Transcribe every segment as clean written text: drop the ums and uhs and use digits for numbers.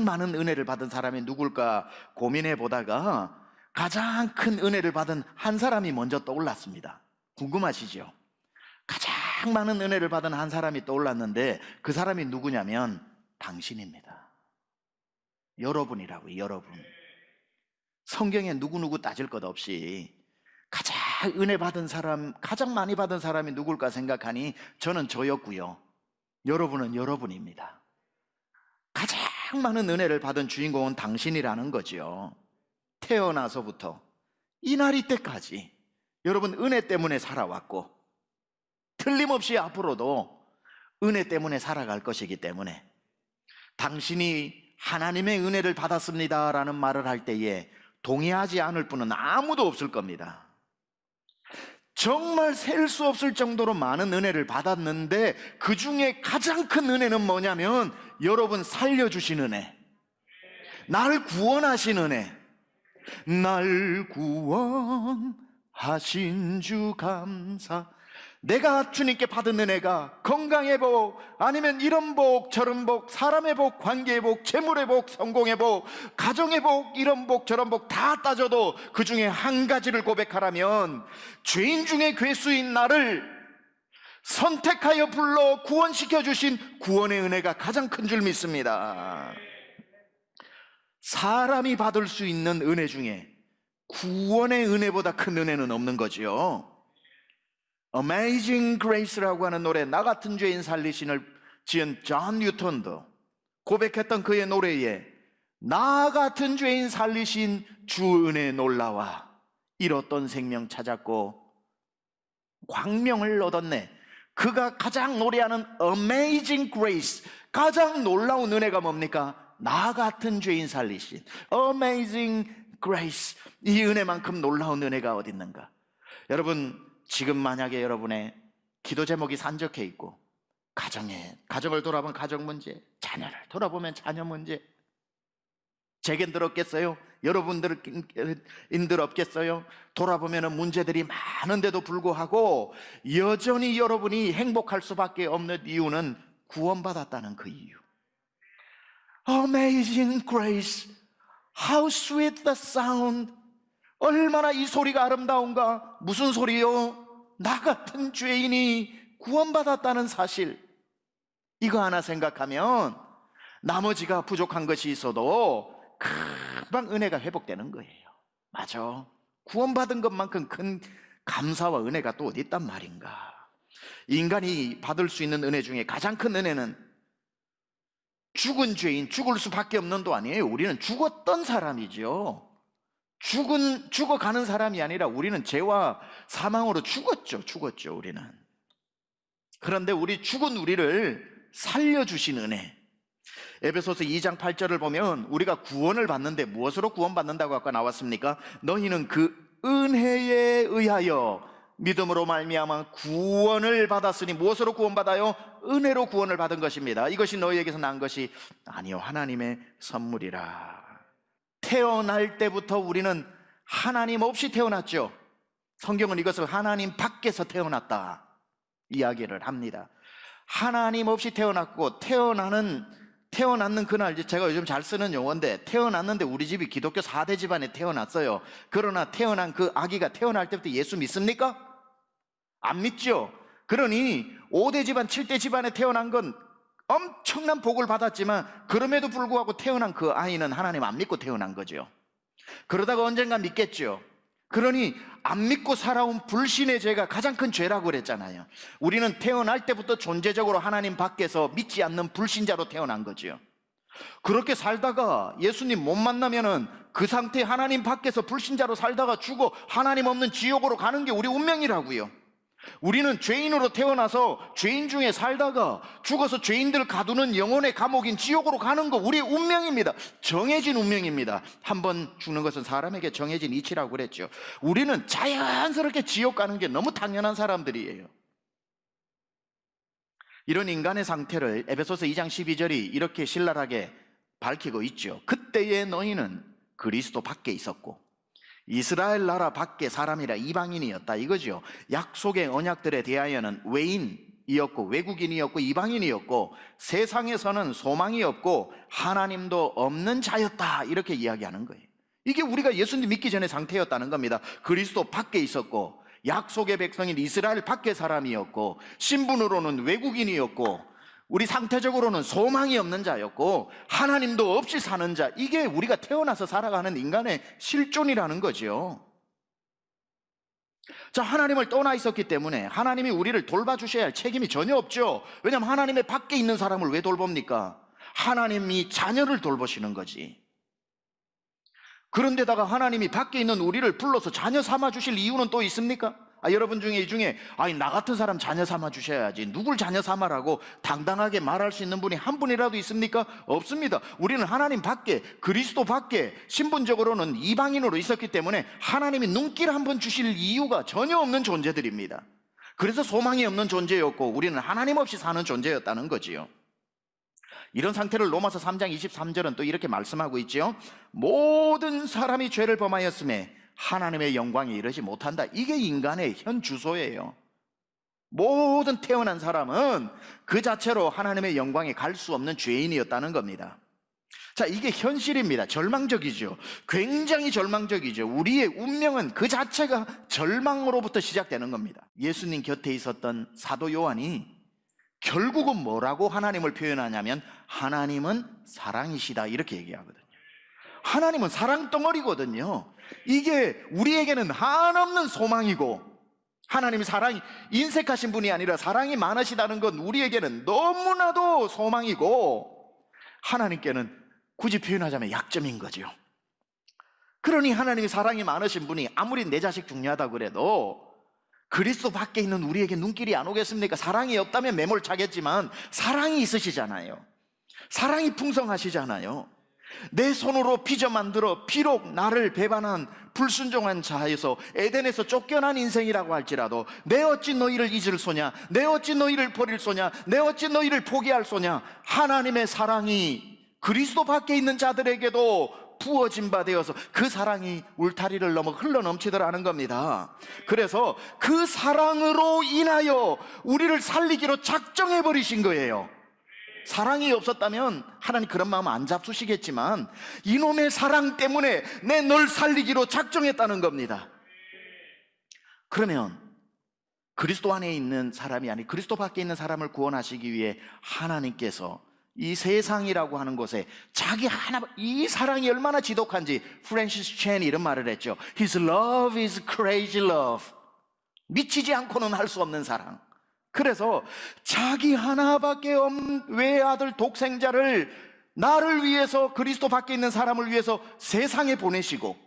많은 은혜를 받은 사람이 누굴까 고민해 보다가 가장 큰 은혜를 받은 한 사람이 먼저 떠올랐습니다. 궁금하시죠? 가장 많은 은혜를 받은 한 사람이 떠올랐는데 그 사람이 누구냐면 당신입니다. 여러분이라고요. 여러분. 성경에 누구누구 따질 것 없이 가장 은혜 받은 사람, 가장 많이 받은 사람이 누굴까 생각하니 저는 저였고요. 여러분은 여러분입니다. 가장 많은 은혜를 받은 주인공은 당신이라는 거죠. 태어나서부터 이날이 때까지 여러분 은혜 때문에 살아왔고 틀림없이 앞으로도 은혜 때문에 살아갈 것이기 때문에 당신이 하나님의 은혜를 받았습니다라는 말을 할 때에 동의하지 않을 분은 아무도 없을 겁니다. 정말 셀 수 없을 정도로 많은 은혜를 받았는데 그 중에 가장 큰 은혜는 뭐냐면 여러분 살려주신 은혜, 날 구원하신 은혜. 날 구원하신 주 감사. 내가 주님께 받은 은혜가 건강의 복, 아니면 이런 복 저런 복, 사람의 복, 관계의 복, 재물의 복, 성공의 복, 가정의 복, 이런 복 저런 복 다 따져도 그 중에 한 가지를 고백하라면 죄인 중에 괴수인 나를 선택하여 불러 구원시켜 주신 구원의 은혜가 가장 큰 줄 믿습니다. 사람이 받을 수 있는 은혜 중에 구원의 은혜보다 큰 은혜는 없는 거지요. Amazing Grace라고 하는 노래, 나 같은 죄인 살리신을 지은 존 뉴턴도 고백했던 그의 노래에 나 같은 죄인 살리신 주 은혜 놀라와 잃었던 생명 찾았고 광명을 얻었네. 그가 가장 노래하는 Amazing Grace, 가장 놀라운 은혜가 뭡니까? 나 같은 죄인 살리신 Amazing Grace. 이 은혜만큼 놀라운 은혜가 어디 있는가? 여러분, 지금 만약에 여러분의 기도 제목이 산적해 있고 가정을 돌아보면 가정 문제, 자녀를 돌아보면 자녀 문제, 제겐들 없겠어요? 여러분들인들 없겠어요? 돌아보면 문제들이 많은데도 불구하고 여전히 여러분이 행복할 수밖에 없는 이유는 구원받았다는 그 이유. Amazing Grace, how sweet the sound. 얼마나 이 소리가 아름다운가. 무슨 소리요? 나 같은 죄인이 구원받았다는 사실. 이거 하나 생각하면 나머지가 부족한 것이 있어도 금방 은혜가 회복되는 거예요. 맞아, 구원받은 것만큼 큰 감사와 은혜가 또 어디 있단 말인가. 인간이 받을 수 있는 은혜 중에 가장 큰 은혜는 죽은 죄인, 죽을 수밖에 없는 도 아니에요. 우리는 죽었던 사람이죠. 죽어가는 사람이 아니라 우리는 죄와 사망으로 죽었죠. 우리는. 그런데 죽은 우리를 살려주신 은혜. 에베소서 2장 8절을 보면 우리가 구원을 받는데 무엇으로 구원받는다고 아까 나왔습니까? 너희는 그 은혜에 의하여 믿음으로 말미암아 구원을 받았으니. 무엇으로 구원받아요? 은혜로 구원을 받은 것입니다. 이것이 너희에게서 난 것이 아니요 하나님의 선물이라. 태어날 때부터 우리는 하나님 없이 태어났죠. 성경은 이것을 하나님 밖에서 태어났다 이야기를 합니다. 하나님 없이 태어났고, 태어났는 그날, 제가 요즘 잘 쓰는 용어인데, 태어났는데 우리 집이 기독교 4대 집안에 태어났어요. 그러나 태어난 그 아기가 태어날 때부터 예수 믿습니까? 안 믿죠. 그러니 5대 집안, 7대 집안에 태어난 건 엄청난 복을 받았지만 그럼에도 불구하고 태어난 그 아이는 하나님 안 믿고 태어난 거죠. 그러다가 언젠가 믿겠죠. 그러니 안 믿고 살아온 불신의 죄가 가장 큰 죄라고 그랬잖아요. 우리는 태어날 때부터 존재적으로 하나님 밖에서 믿지 않는 불신자로 태어난 거죠. 그렇게 살다가 예수님 못 만나면은 그 상태 하나님 밖에서 불신자로 살다가 죽어 하나님 없는 지옥으로 가는 게 우리 운명이라고요. 우리는 죄인으로 태어나서 죄인 중에 살다가 죽어서 죄인들 가두는 영혼의 감옥인 지옥으로 가는 거 우리의 운명입니다. 정해진 운명입니다. 한번 죽는 것은 사람에게 정해진 이치라고 그랬죠. 우리는 자연스럽게 지옥 가는 게 너무 당연한 사람들이에요. 이런 인간의 상태를 에베소서 2장 12절이 이렇게 신랄하게 밝히고 있죠. 그때의 너희는 그리스도 밖에 있었고 이스라엘 나라 밖에 사람이라 이방인이었다 이거죠. 약속의 언약들에 대하여는 외인, 유대인이었고 외국인이었고 이방인이었고 세상에서는 소망이 없고 하나님도 없는 자였다, 이렇게 이야기하는 거예요. 이게 우리가 예수님 믿기 전의 상태였다는 겁니다. 그리스도 밖에 있었고 약속의 백성인 이스라엘 밖의 사람이었고 신분으로는 외국인이었고 우리 상태적으로는 소망이 없는 자였고 하나님도 없이 사는 자, 이게 우리가 태어나서 살아가는 인간의 실존이라는 거죠. 자, 하나님을 떠나 있었기 때문에 하나님이 우리를 돌봐주셔야 할 책임이 전혀 없죠. 왜냐하면 하나님의 밖에 있는 사람을 왜 돌봅니까? 하나님이 자녀를 돌보시는 거지. 그런데다가 하나님이 밖에 있는 우리를 불러서 자녀 삼아 주실 이유는 또 있습니까? 여러분 중에 이 중에 나 같은 사람 자녀 삼아 주셔야지, 누굴 자녀 삼아라고 당당하게 말할 수 있는 분이 한 분이라도 있습니까? 없습니다. 우리는 하나님 밖에, 그리스도 밖에 신분적으로는 이방인으로 있었기 때문에 하나님이 눈길 한번 주실 이유가 전혀 없는 존재들입니다. 그래서 소망이 없는 존재였고 우리는 하나님 없이 사는 존재였다는 거지요. 이런 상태를 로마서 3장 23절은 또 이렇게 말씀하고 있죠. 모든 사람이 죄를 범하였음에 하나님의 영광에 이르지 못한다. 이게 인간의 현 주소예요. 모든 태어난 사람은 그 자체로 하나님의 영광에 갈 수 없는 죄인이었다는 겁니다. 자, 이게 현실입니다. 절망적이죠. 굉장히 절망적이죠. 우리의 운명은 그 자체가 절망으로부터 시작되는 겁니다. 예수님 곁에 있었던 사도 요한이 결국은 뭐라고 하나님을 표현하냐면 하나님은 사랑이시다, 이렇게 얘기하거든요. 하나님은 사랑 덩어리거든요. 이게 우리에게는 한없는 소망이고, 하나님이 사랑이 인색하신 분이 아니라 사랑이 많으시다는 건 우리에게는 너무나도 소망이고, 하나님께는 굳이 표현하자면 약점인 거죠. 그러니 하나님이 사랑이 많으신 분이 아무리 내 자식 중요하다 그래도 그리스도 밖에 있는 우리에게 눈길이 안 오겠습니까? 사랑이 없다면 매몰차겠지만 사랑이 있으시잖아요. 사랑이 풍성하시잖아요. 내 손으로 빚어 만들어 비록 나를 배반한 불순종한 자에서 에덴에서 쫓겨난 인생이라고 할지라도 내 어찌 너희를 잊을 소냐, 내 어찌 너희를 버릴 소냐, 내 어찌 너희를 포기할 소냐. 하나님의 사랑이 그리스도 밖에 있는 자들에게도 부어진 바 되어서 그 사랑이 울타리를 넘어 흘러넘치더라는 겁니다. 그래서 그 사랑으로 인하여 우리를 살리기로 작정해 버리신 거예요. 사랑이 없었다면 하나님 그런 마음 안 잡수시겠지만 이놈의 사랑 때문에 내 널 살리기로 작정했다는 겁니다. 그러면 그리스도 안에 있는 사람이 아니 그리스도 밖에 있는 사람을 구원하시기 위해 하나님께서 이 세상이라고 하는 곳에 자기 하나, 이 사랑이 얼마나 지독한지 프랜시스 첸이 이런 말을 했죠. His love is crazy love. 미치지 않고는 할 수 없는 사랑. 그래서 자기 하나밖에 없는 외아들 독생자를 나를 위해서, 그리스도 밖에 있는 사람을 위해서 세상에 보내시고,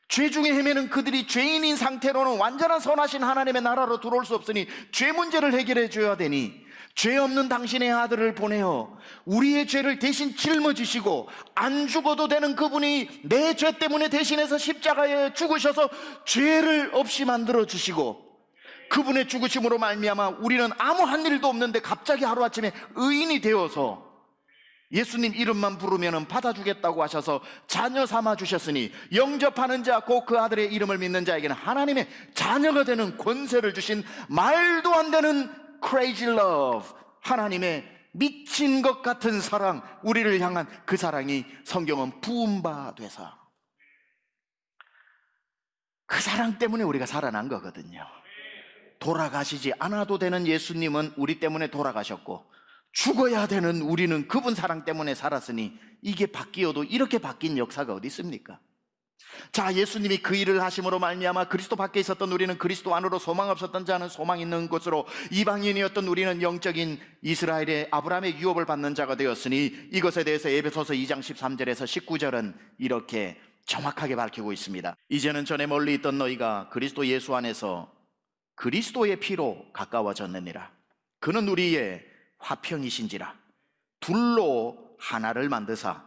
죄 중에 헤매는 그들이 죄인인 상태로는 완전한 선하신 하나님의 나라로 들어올 수 없으니 죄 문제를 해결해 줘야 되니 죄 없는 당신의 아들을 보내어 우리의 죄를 대신 짊어지시고 안 죽어도 되는 그분이 내 죄 때문에 대신해서 십자가에 죽으셔서 죄를 없이 만들어 주시고, 그분의 죽으심으로 말미암아 우리는 아무 한 일도 없는데 갑자기 하루아침에 의인이 되어서 예수님 이름만 부르면 받아주겠다고 하셔서 자녀 삼아 주셨으니 영접하는 자 곧 그 아들의 이름을 믿는 자에게는 하나님의 자녀가 되는 권세를 주신 말도 안 되는 crazy love, 하나님의 미친 것 같은 사랑, 우리를 향한 그 사랑이 성경은 부은 바 되사, 그 사랑 때문에 우리가 살아난 거거든요. 돌아가시지 않아도 되는 예수님은 우리 때문에 돌아가셨고, 죽어야 되는 우리는 그분 사랑 때문에 살았으니 이게 바뀌어도 이렇게 바뀐 역사가 어디 있습니까? 자, 예수님이 그 일을 하심으로 말미암아 그리스도 밖에 있었던 우리는 그리스도 안으로 소망 없었던 자는 소망 있는 곳으로, 이방인이었던 우리는 영적인 이스라엘의 아브라함의 유업을 받는 자가 되었으니, 이것에 대해서 에베소서 2장 13절에서 19절은 이렇게 정확하게 밝히고 있습니다. 이제는 전에 멀리 있던 너희가 그리스도 예수 안에서 그리스도의 피로 가까워졌느니라. 그는 우리의 화평이신지라. 둘로 하나를 만드사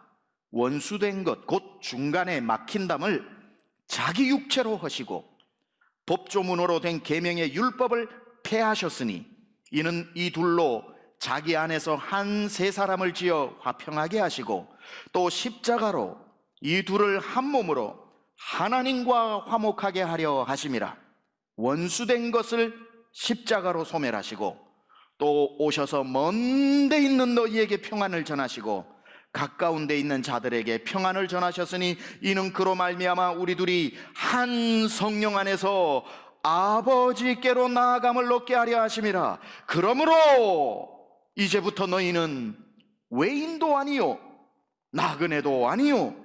원수된 것 곧 중간에 막힌 담을 자기 육체로 하시고 법조문으로 된 계명의 율법을 폐하셨으니, 이는 이 둘로 자기 안에서 한 세 사람을 지어 화평하게 하시고 또 십자가로 이 둘을 한 몸으로 하나님과 화목하게 하려 하심이라. 원수된 것을 십자가로 소멸하시고 또 오셔서 먼 데 있는 너희에게 평안을 전하시고 가까운 데 있는 자들에게 평안을 전하셨으니 이는 그로 말미암아 우리 둘이 한 성령 안에서 아버지께로 나아감을 얻게 하려 하심이라. 그러므로 이제부터 너희는 외인도 아니요 나그네도 아니요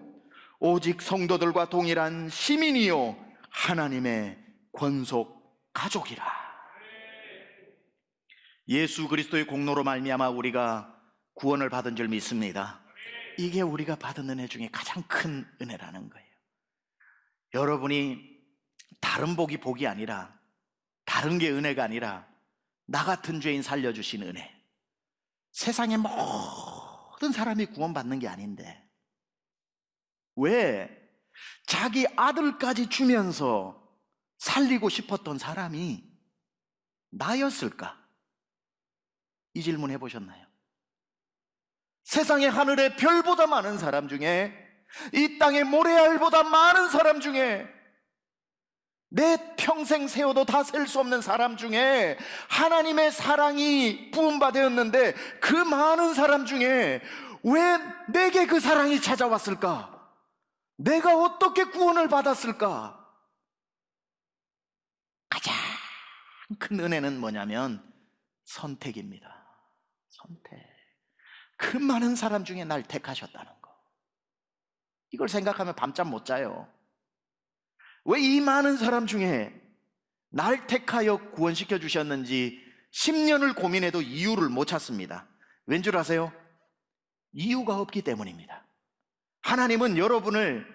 오직 성도들과 동일한 시민이요 하나님의 권속 가족이라. 예수 그리스도의 공로로 말미암아 우리가 구원을 받은 줄 믿습니다. 이게 우리가 받은 은혜 중에 가장 큰 은혜라는 거예요. 여러분이 다른 복이 아니라, 다른 게 은혜가 아니라 나 같은 죄인 살려주신 은혜. 세상의 모든 사람이 구원받는 게 아닌데 왜 자기 아들까지 주면서 살리고 싶었던 사람이 나였을까? 이 질문 해보셨나요? 세상의 하늘의 별보다 많은 사람 중에, 이 땅의 모래알보다 많은 사람 중에, 내 평생 세워도 다 셀 수 없는 사람 중에 하나님의 사랑이 부음받았는데 그 많은 사람 중에 왜 내게 그 사랑이 찾아왔을까? 내가 어떻게 구원을 받았을까? 가장 큰 은혜는 뭐냐면 선택입니다. 선택. 그 많은 사람 중에 날 택하셨다는 거. 이걸 생각하면 밤잠 못 자요. 왜 이 많은 사람 중에 날 택하여 구원시켜 주셨는지 10년을 고민해도 이유를 못 찾습니다. 왠 줄 아세요? 이유가 없기 때문입니다. 하나님은 여러분을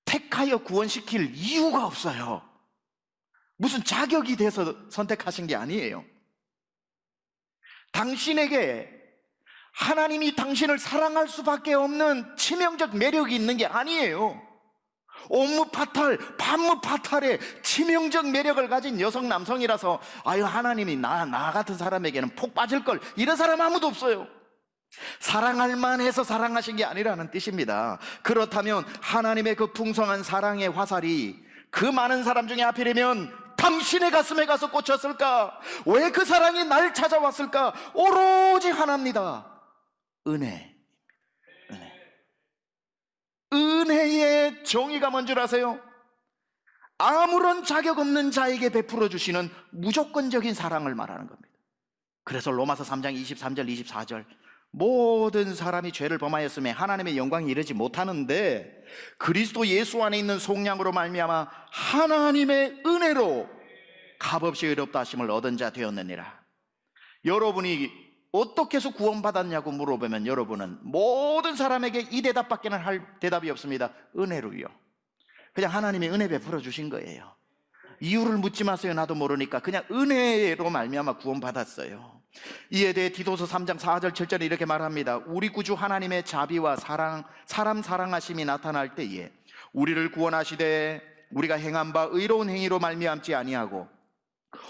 택하여 구원시킬 이유가 없어요. 무슨 자격이 돼서 선택하신 게 아니에요. 당신에게 하나님이 당신을 사랑할 수밖에 없는 치명적 매력이 있는 게 아니에요. 옴무파탈, 반무파탈의 치명적 매력을 가진 여성, 남성이라서 아유 하나님이 나 같은 사람에게는 폭 빠질걸, 이런 사람 아무도 없어요. 사랑할 만해서 사랑하신 게 아니라는 뜻입니다. 그렇다면 하나님의 그 풍성한 사랑의 화살이 그 많은 사람 중에 하필이면 당신의 가슴에 가서 꽂혔을까? 왜 그 사랑이 날 찾아왔을까? 오로지 하나입니다. 은혜. 은혜의 정의가 뭔 줄 아세요? 아무런 자격 없는 자에게 베풀어 주시는 무조건적인 사랑을 말하는 겁니다. 그래서 로마서 3장 23절 24절 모든 사람이 죄를 범하였음에 하나님의 영광에 이르지 못하는데 그리스도 예수 안에 있는 속량으로 말미암아 하나님의 은혜로 값없이 의롭다 하심을 얻은 자 되었느니라. 여러분이 어떻게 해서 구원받았냐고 물어보면 여러분은 모든 사람에게 이 대답밖에는 할 대답이 없습니다. 은혜로요. 그냥 하나님의 은혜 베풀어 주신 거예요. 이유를 묻지 마세요. 나도 모르니까. 그냥 은혜로 말미암아 구원받았어요. 이에 대해 디도서 3장 4절 7절에 이렇게 말합니다. 우리 구주 하나님의 자비와 사람 사랑하심이 나타날 때에 우리를 구원하시되 우리가 행한 바 의로운 행위로 말미암지 아니하고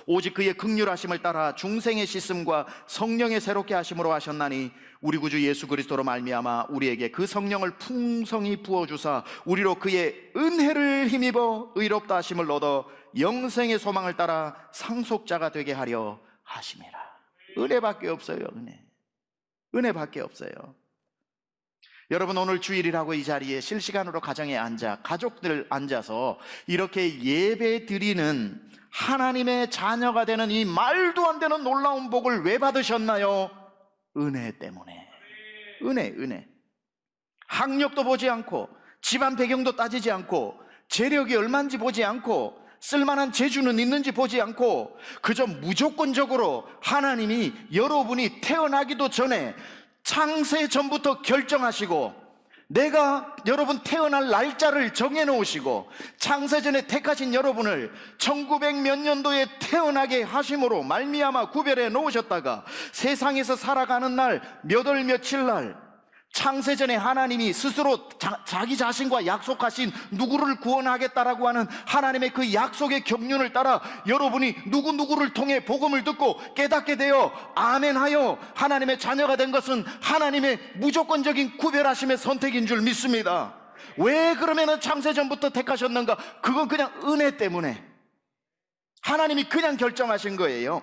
오직 그의 긍휼하심을 따라 중생의 씻음과 성령의 새롭게 하심으로 하셨나니 우리 구주 예수 그리스도로 말미암아 우리에게 그 성령을 풍성히 부어주사 우리로 그의 은혜를 힘입어 의롭다 하심을 얻어 영생의 소망을 따라 상속자가 되게 하려 하심이라. 은혜밖에 없어요. 은혜밖에 없어요. 여러분 오늘 주일이라고 이 자리에 실시간으로 가정에 앉아 가족들 앉아서 이렇게 예배 드리는 하나님의 자녀가 되는 이 말도 안 되는 놀라운 복을 왜 받으셨나요? 은혜 때문에. 은혜. 학력도 보지 않고 집안 배경도 따지지 않고 재력이 얼마인지 보지 않고 쓸만한 재주는 있는지 보지 않고 그저 무조건적으로 하나님이 여러분이 태어나기도 전에 창세 전부터 결정하시고 내가 여러분 태어날 날짜를 정해놓으시고 창세전에 택하신 여러분을 1900 몇 년도에 태어나게 하심으로 말미암아 구별해 놓으셨다가 세상에서 살아가는 날 몇 월 며칠 날 창세전에 하나님이 스스로 자기 자신과 약속하신 누구를 구원하겠다라고 하는 하나님의 그 약속의 경륜을 따라 여러분이 누구를 통해 복음을 듣고 깨닫게 되어 아멘하여 하나님의 자녀가 된 것은 하나님의 무조건적인 구별하심의 선택인 줄 믿습니다. 왜 그러면 창세전부터 택하셨는가? 그건 그냥 은혜 때문에 하나님이 그냥 결정하신 거예요.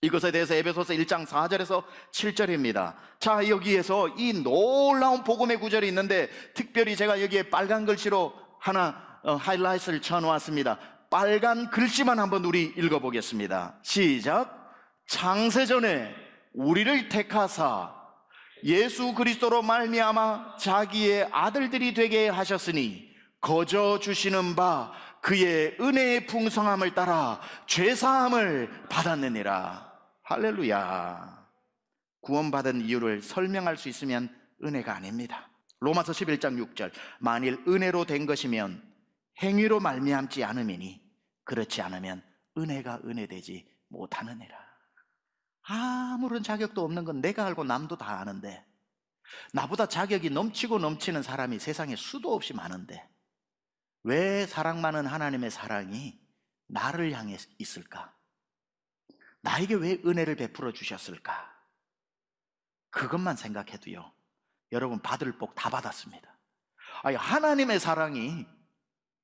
이것에 대해서 에베소서 1장 4절에서 7절입니다. 자, 여기에서 이 놀라운 복음의 구절이 있는데 특별히 제가 여기에 빨간 글씨로 하나 하이라이트를 쳐놓았습니다. 빨간 글씨만 한번 우리 읽어보겠습니다. 시작. 창세전에 우리를 택하사 예수 그리스도로 말미암아 자기의 아들들이 되게 하셨으니 거저 주시는 바 그의 은혜의 풍성함을 따라 죄사함을 받았느니라. 할렐루야. 구원받은 이유를 설명할 수 있으면 은혜가 아닙니다. 로마서 11장 6절 만일 은혜로 된 것이면 행위로 말미암지 않음이니 그렇지 않으면 은혜가 은혜되지 못하느니라. 아무런 자격도 없는 건 내가 알고 남도 다 아는데, 나보다 자격이 넘치고 넘치는 사람이 세상에 수도 없이 많은데 왜 사랑 많은 하나님의 사랑이 나를 향해 있을까? 나에게 왜 은혜를 베풀어 주셨을까? 그것만 생각해도요, 여러분 받을 복 다 받았습니다. 아니, 하나님의 사랑이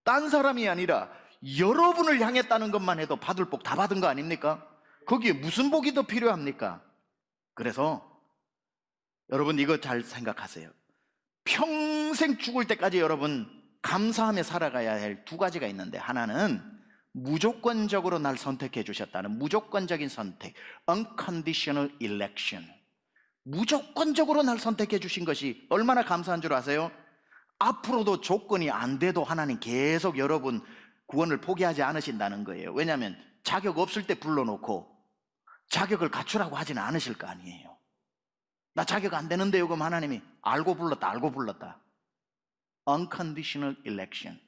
딴 사람이 아니라 여러분을 향했다는 것만 해도 받을 복 다 받은 거 아닙니까? 거기에 무슨 복이 더 필요합니까? 그래서 여러분 이거 잘 생각하세요. 평생 죽을 때까지 여러분 감사하며 살아가야 할 두 가지가 있는데, 하나는 무조건적으로 날 선택해 주셨다는 무조건적인 선택, unconditional election. 무조건적으로 날 선택해 주신 것이 얼마나 감사한 줄 아세요? 앞으로도 조건이 안 돼도 하나님 계속 여러분 구원을 포기하지 않으신다는 거예요. 왜냐하면 자격 없을 때 불러놓고 자격을 갖추라고 하지는 않으실 거 아니에요. 나 자격 안 되는데요, 그럼 하나님이 알고 불렀다. Unconditional election.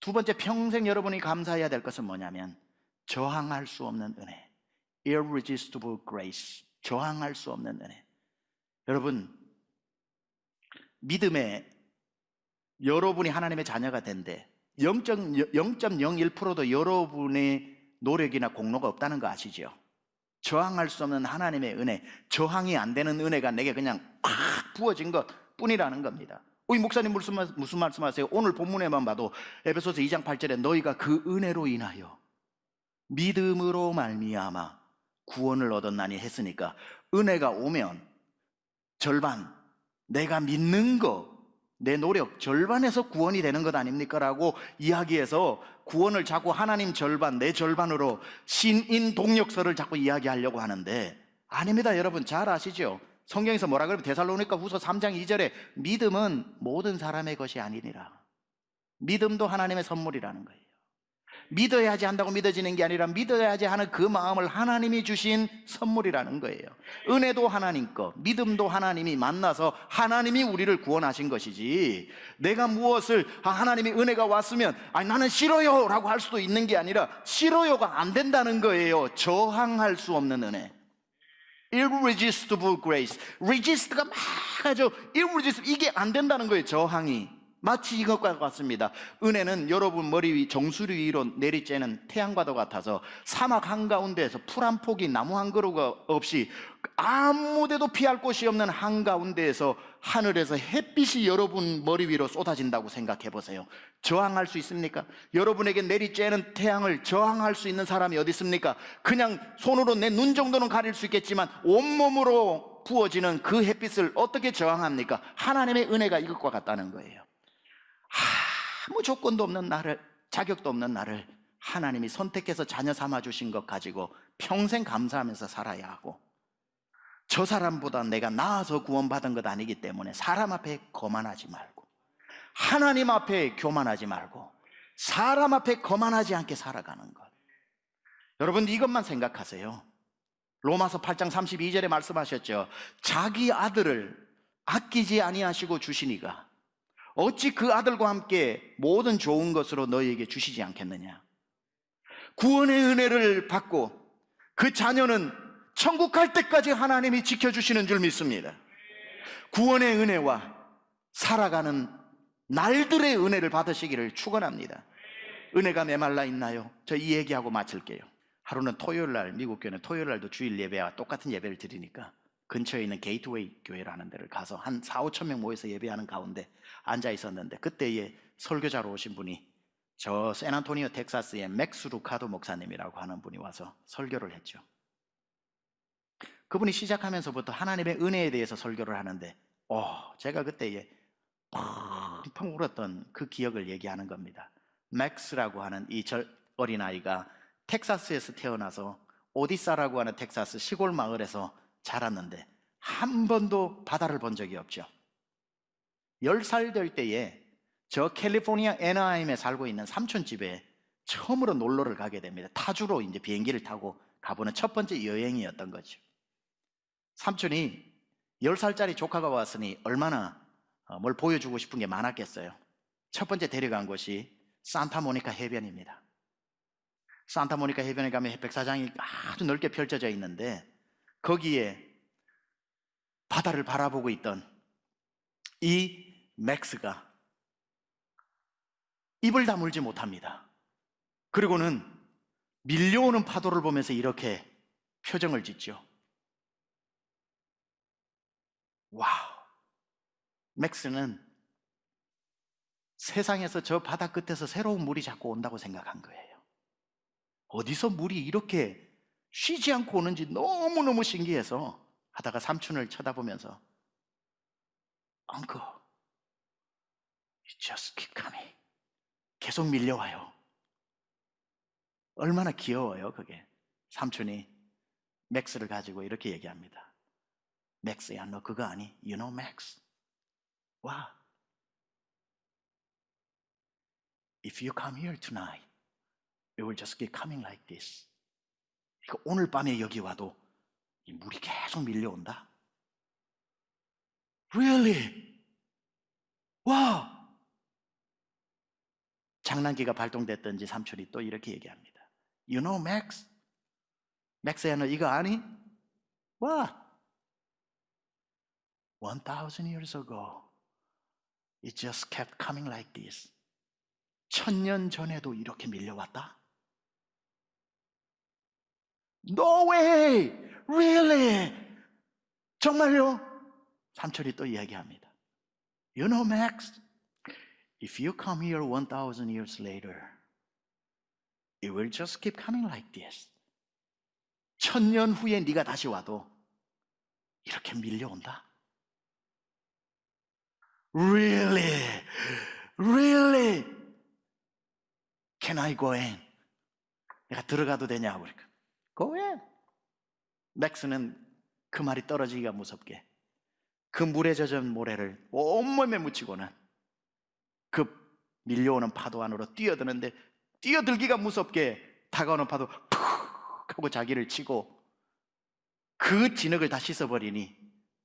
두 번째, 평생 여러분이 감사해야 될 것은 뭐냐면 저항할 수 없는 은혜, irresistible grace. 저항할 수 없는 은혜. 여러분, 믿음에 여러분이 하나님의 자녀가 된데 0.01%도 여러분의 노력이나 공로가 없다는 거 아시죠? 저항할 수 없는 하나님의 은혜, 저항이 안 되는 은혜가 내게 그냥 팍 부어진 것 뿐이라는 겁니다. 이 목사님 무슨 말씀하세요? 오늘 본문에만 봐도 에베소서 2장 8절에 너희가 그 은혜로 인하여 믿음으로 말미암아 구원을 얻었나니 했으니까, 은혜가 오면 절반, 내가 믿는 거, 내 노력 절반에서 구원이 되는 것 아닙니까? 라고 이야기해서 구원을 자꾸 하나님 절반, 내 절반으로 신인 동력서를 자꾸 이야기하려고 하는데 아닙니다. 여러분 잘 아시죠? 성경에서 뭐라 그러면 데살로니가 후서 3장 2절에 믿음은 모든 사람의 것이 아니니라. 믿음도 하나님의 선물이라는 거예요. 믿어야지 한다고 믿어지는 게 아니라 믿어야지 하는 그 마음을 하나님이 주신 선물이라는 거예요. 은혜도 하나님 거, 믿음도 하나님이 만나서 하나님이 우리를 구원하신 것이지, 내가 무엇을 하나님이 은혜가 왔으면 아니 나는 싫어요 라고 할 수도 있는 게 아니라 싫어요가 안 된다는 거예요. 저항할 수 없는 은혜, irresistible grace. resist가 막 하죠. irresistible, 이게 안 된다는 거예요. 저항이. 마치 이것과 같습니다. 은혜는 여러분 머리 위 정수리 위로 내리쬐는 태양과도 같아서 사막 한가운데에서 풀 한 폭이 나무 한 그루가 없이 아무데도 피할 곳이 없는 한가운데에서 하늘에서 햇빛이 여러분 머리 위로 쏟아진다고 생각해 보세요. 저항할 수 있습니까? 여러분에게 내리쬐는 태양을 저항할 수 있는 사람이 어디 있습니까? 그냥 손으로 내 눈 정도는 가릴 수 있겠지만 온몸으로 부어지는 그 햇빛을 어떻게 저항합니까? 하나님의 은혜가 이것과 같다는 거예요. 아무 조건도 없는 나를, 자격도 없는 나를 하나님이 선택해서 자녀 삼아 주신 것 가지고 평생 감사하면서 살아야 하고, 저 사람보다 내가 나아서 구원받은 것 아니기 때문에 사람 앞에 거만하지 말고, 하나님 앞에 교만하지 말고, 사람 앞에 거만하지 않게 살아가는 것. 여러분 이것만 생각하세요. 로마서 8장 32절에 말씀하셨죠. 자기 아들을 아끼지 아니하시고 주시니가 어찌 그 아들과 함께 모든 좋은 것으로 너희에게 주시지 않겠느냐. 구원의 은혜를 받고 그 자녀는 천국 갈 때까지 하나님이 지켜주시는 줄 믿습니다. 구원의 은혜와 살아가는 날들의 은혜를 받으시기를 축원합니다. 은혜가 메말라 있나요? 저 이 얘기하고 마칠게요. 하루는 토요일날, 미국 교회는 토요일날도 주일 예배와 똑같은 예배를 드리니까 근처에 있는 게이트웨이 교회라는 데를 가서 한 4, 5천 명 모여서 예배하는 가운데 앉아 있었는데, 그때에 설교자로 오신 분이 저 샌안토니오 텍사스의 맥스 루카도 목사님이라고 하는 분이 와서 설교를 했죠. 그분이 시작하면서부터 하나님의 은혜에 대해서 설교를 하는데 제가 그때 펑펑 울었던 그 기억을 얘기하는 겁니다. 맥스라고 하는 이 어린아이가 텍사스에서 태어나서 오디사라고 하는 텍사스 시골 마을에서 자랐는데 한 번도 바다를 본 적이 없죠. 10살 될 때에 저 캘리포니아 애나하임에 살고 있는 삼촌 집에 처음으로 놀러를 가게 됩니다. 타주로 이제 비행기를 타고 가보는 첫 번째 여행이었던 거죠. 삼촌이 10살짜리 조카가 왔으니 얼마나 뭘 보여주고 싶은 게 많았겠어요. 첫 번째 데려간 곳이 산타모니카 해변입니다. 산타모니카 해변에 가면 백사장이 아주 넓게 펼쳐져 있는데 거기에 바다를 바라보고 있던 이 맥스가 입을 다물지 못합니다. 그리고는 밀려오는 파도를 보면서 이렇게 표정을 짓죠. 와우! 맥스는 세상에서 저 바다 끝에서 새로운 물이 자꾸 온다고 생각한 거예요. 어디서 물이 이렇게 쉬지 않고 오는지 너무너무 신기해서 하다가 삼촌을 쳐다보면서 Uncle, you just keep coming. 계속 밀려와요. 얼마나 귀여워요, 그게. 삼촌이 맥스를 가지고 이렇게 얘기합니다. 맥스야, 너 그거 아니? You know Max? 와. If you come here tonight, it will just keep coming like this. 그러니까 오늘 밤에 여기 와도 이 물이 계속 밀려온다. Really? 와! 장난기가 발동됐던지 삼촌이 또 이렇게 얘기합니다. You know Max? 맥스야, 너 이거 아니? What? 1,000 years ago, it just kept coming like this. 1000년 전에도 이렇게 밀려왔다? No way! Really? 정말요? 삼촌이 또 이야기합니다. You know, Max, if you come here 1,000 years later, it will just keep coming like this. 1000년 후에 네가 다시 와도 이렇게 밀려온다? Really? Really? Can I go in? 내가 들어가도 되냐고 그러니까 Go in. 맥스는 그 말이 떨어지기가 무섭게 그 물에 젖은 모래를 온몸에 묻히고는 그 밀려오는 파도 안으로 뛰어드는데 뛰어들기가 무섭게 다가오는 파도 푹 하고 자기를 치고 그 진흙을 다 씻어버리니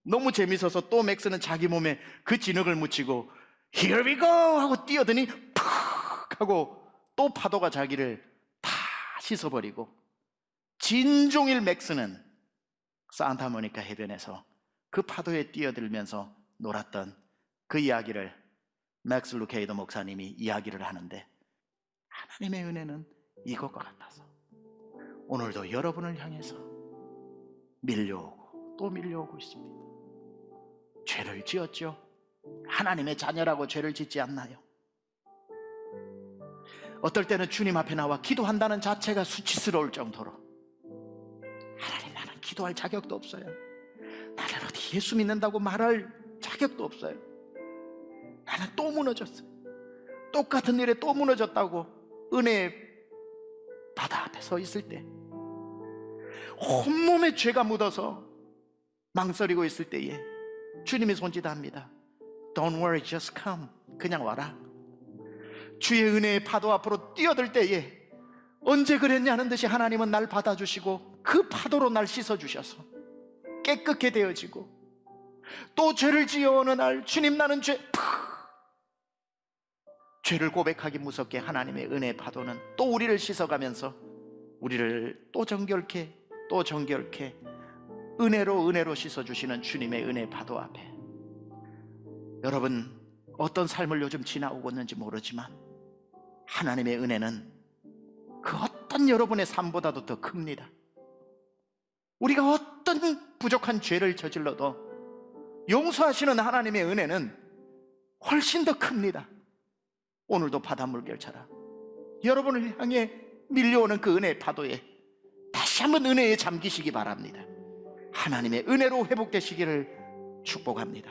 너무 재밌어서 또 맥스는 자기 몸에 그 진흙을 묻히고 Here we go! 하고 뛰어드니 푹 하고 또 파도가 자기를 다 씻어버리고 진종일 맥스는 산타모니카 해변에서 그 파도에 뛰어들면서 놀았던 그 이야기를 맥스 루케이더 목사님이 이야기를 하는데 하나님의 은혜는 이것과 같아서 오늘도 여러분을 향해서 밀려오고 또 밀려오고 있습니다. 죄를 지었죠? 하나님의 자녀라고 죄를 짓지 않나요? 어떨 때는 주님 앞에 나와 기도한다는 자체가 수치스러울 정도로 하나님, 나는 기도할 자격도 없어요. 나는 어디 예수 믿는다고 말할 자격도 없어요. 나는 또 무너졌어요. 똑같은 일에 또 무너졌다고 은혜의 바다 앞에 서 있을 때 온몸에 죄가 묻어서 망설이고 있을 때에 주님이 손짓합니다. Don't worry, just come. 그냥 와라. 주의 은혜의 파도 앞으로 뛰어들 때에 언제 그랬냐는 듯이 하나님은 날 받아주시고 그 파도로 날 씻어주셔서 깨끗게 되어지고 또 죄를 지어 어느 날 주님 나는 죄를 고백하기 무섭게 하나님의 은혜의 파도는 또 우리를 씻어가면서 우리를 또 정결케 은혜로 씻어주시는 주님의 은혜의 파도 앞에 여러분 어떤 삶을 요즘 지나오고 있는지 모르지만 하나님의 은혜는 그 어떤 여러분의 삶보다도 더 큽니다. 우리가 어떤 부족한 죄를 저질러도 용서하시는 하나님의 은혜는 훨씬 더 큽니다. 오늘도 바다 물결처럼 여러분을 향해 밀려오는 그 은혜의 파도에 다시 한번 은혜에 잠기시기 바랍니다. 하나님의 은혜로 회복되시기를 축복합니다.